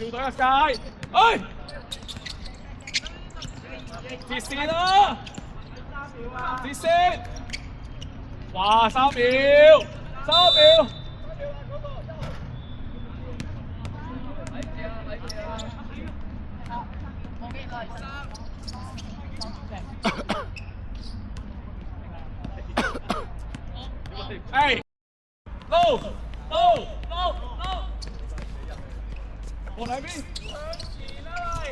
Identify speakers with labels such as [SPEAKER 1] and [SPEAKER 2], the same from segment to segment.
[SPEAKER 1] 跳隊啊街，哎，鐵線啦，鐵線，哇3秒，3秒。哎，撈，過嚟邊？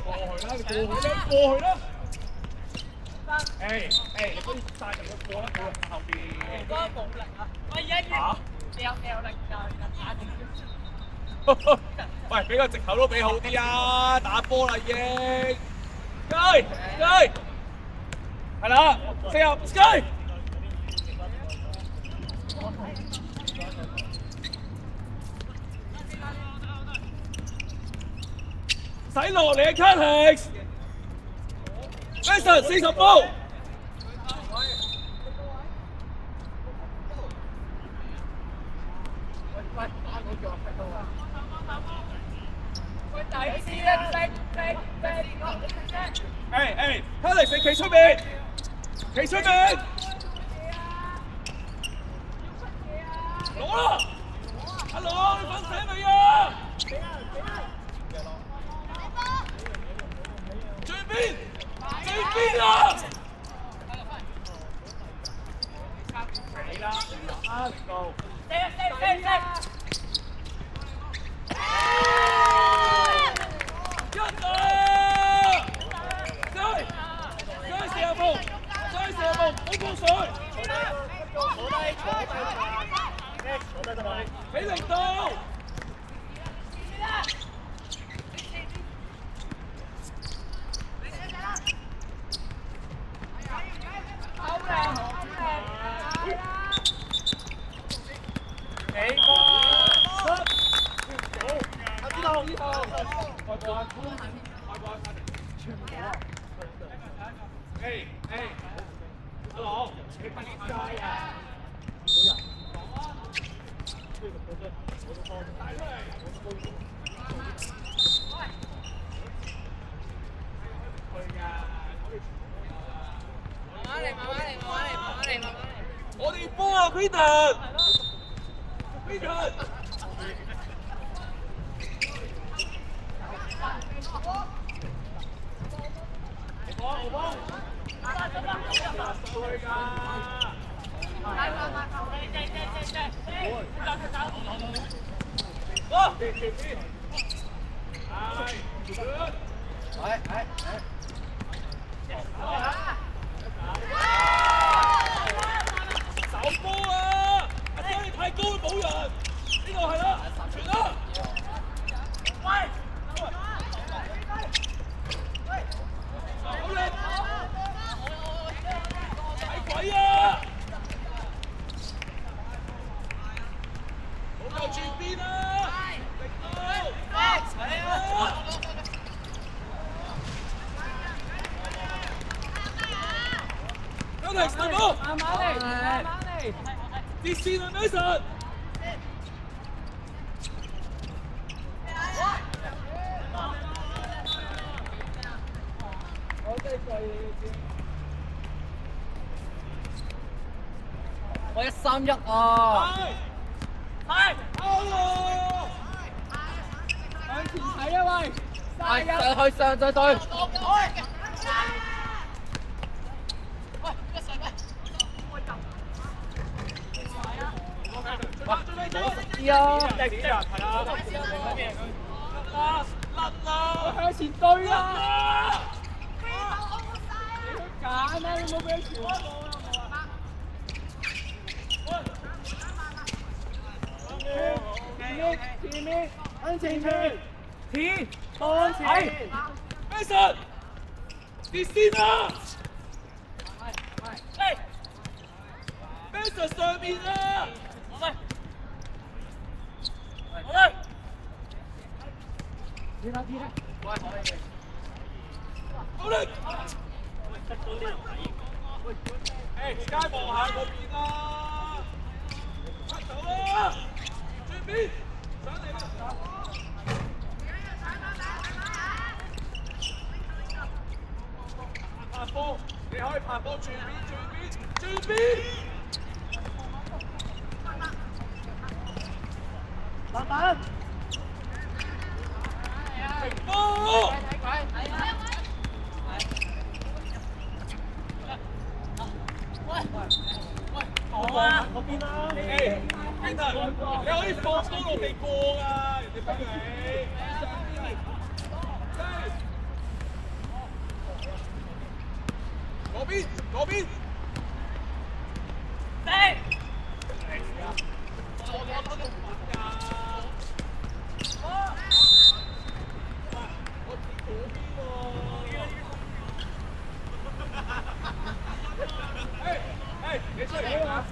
[SPEAKER 1] 過去啦，你過去啦。誒，你可以帶住佢過啦，過後邊。我冇力啊！我一掉力就喂，俾個藉口都俾好啲啊！打波啦已經，追，係啦，四入追。使落嚟嘅 Cutix Mason 40波。Cutix 你企出面，攞啦！阿羅，你瞓醒未啊？最邊啊！死啦！啊，到！好高水！俾力到！Hello， 你快啲追啊！我哋波啊 ，Peter！ 手波啊！阿姐你太高冇人，呢度係啦，傳啦！喂！好力！睇鬼啊！好夠轉邊啊！力到！Cutix 大波！慢慢嚟！跌線啊 ，Mason！
[SPEAKER 2] 我131啊！
[SPEAKER 1] 係，向前睇啊喂！
[SPEAKER 2] 去上再對。啲啊！
[SPEAKER 1] 係啊！甩向前對啊！你揀啊！你冇俾佢傳波啊！前面，向前傳，向前 ，Mason， 跌線啊 ！Mason 上面啊！好啦，跌啦！喂，好力！街望下嗰邊啦，出手啦！轉邊，上嚟啦！波，你可以拍波轉邊。
[SPEAKER 3] 慢慢。
[SPEAKER 1] 停波。
[SPEAKER 3] 嗰邊啦。
[SPEAKER 1] 你可以放多落地過啊！人哋逼你。嗰邊。你出嚟啊！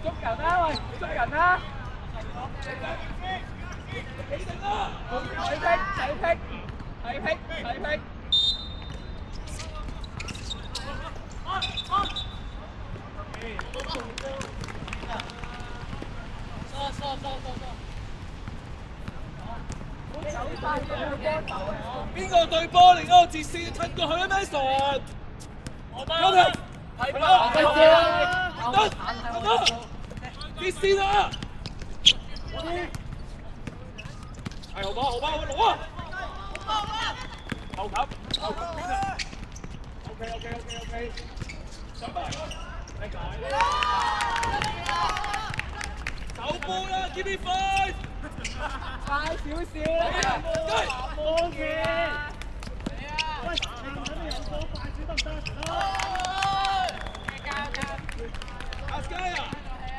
[SPEAKER 2] 捉人啦喂，捉人啦！
[SPEAKER 1] 起定啦！
[SPEAKER 2] 睇劈！
[SPEAKER 1] 邊個對波嚟嗰個截線褪過去啊？Mason，有停，係啦，得，截線啊！係好波，攞啊！後球邊啊 ？OK， 上埋，走波啦 ，Give me five。
[SPEAKER 2] 快少少！
[SPEAKER 3] 波嘅。喂，你唔肯定有波快少得唔得？
[SPEAKER 1] 阿佳啊，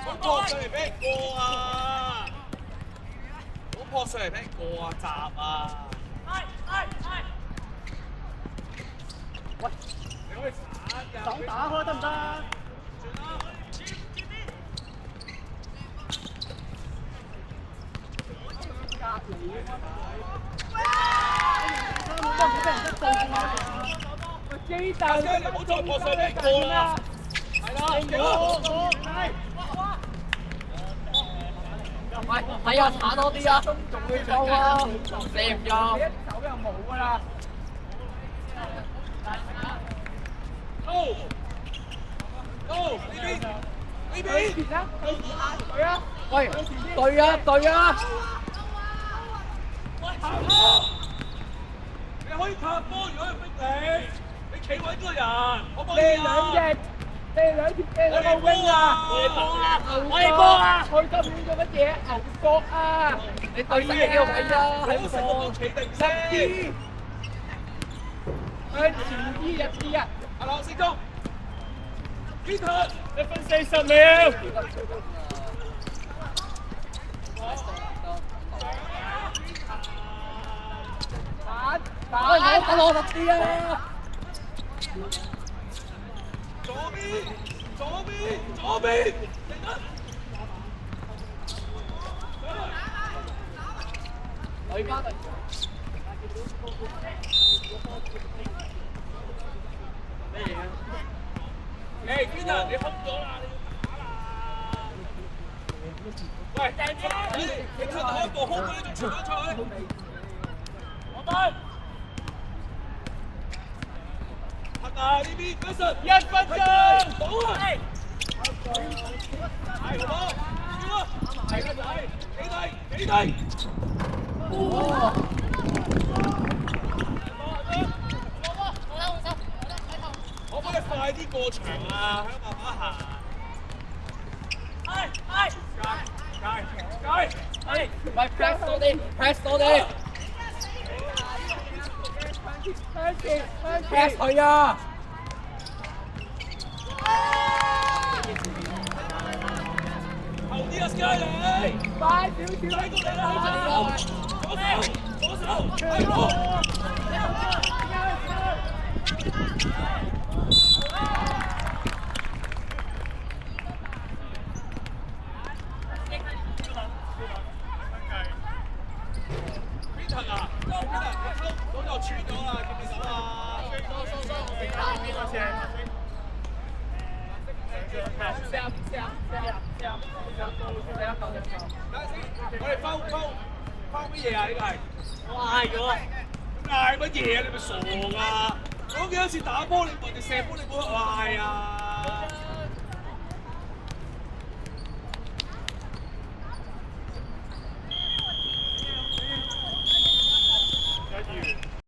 [SPEAKER 1] 好撲上嚟俾人過啊！好撲上嚟俾人過啊！閘啊！喂，你可以鏟㗎。
[SPEAKER 3] 手打開得唔得？
[SPEAKER 2] 雞蛋，
[SPEAKER 1] 你唔好再撲上嚟過啦！係啦，
[SPEAKER 2] 喂，係啊，鏟多啲啊，仲會夠啊，射唔入，手又冇㗎啦。
[SPEAKER 1] 呢邊，
[SPEAKER 2] 對啊，喂，對啊！
[SPEAKER 1] 拍波！你可以拍波，如果佢逼你，你企穩個人，可唔可以啊？
[SPEAKER 2] 你兩個 wing 啊！我哋波啊！去咁遠做乜嘢？牛角啊！你對呢個位啊，喺度
[SPEAKER 1] 企定先。
[SPEAKER 2] 向前啲啊！
[SPEAKER 1] 阿羅勝忠，Peter，
[SPEAKER 3] 1分40秒。
[SPEAKER 2] 打落啲啊！
[SPEAKER 1] 左邊，
[SPEAKER 2] 女家隊。咩嘢啊？
[SPEAKER 1] 誒，Peter，你空咗啦，你要打啦！喂，你褪開步空嗰啲仲傳咗出去。我哋。啊！呢邊1分鐘，到啊！係好，係個仔，起低！
[SPEAKER 2] 哇！
[SPEAKER 1] 可唔可以快啲過場啊？喺度慢慢行。係，
[SPEAKER 2] 喂 press 多啲 ！press 佢啊！
[SPEAKER 1] 後啲啊，Sky 你！
[SPEAKER 2] 快少少！
[SPEAKER 1] 睇過嚟啦，左手，係波！Peter 啊，你偷咗穿咗啦，見唔見到啊？我哋拋乜嘢啊？呢個係。
[SPEAKER 3] 哇！咗。
[SPEAKER 1] 嗌乜嘢啊？你咪傻㗎！講幾多次打波你問，你射波你冇得嗌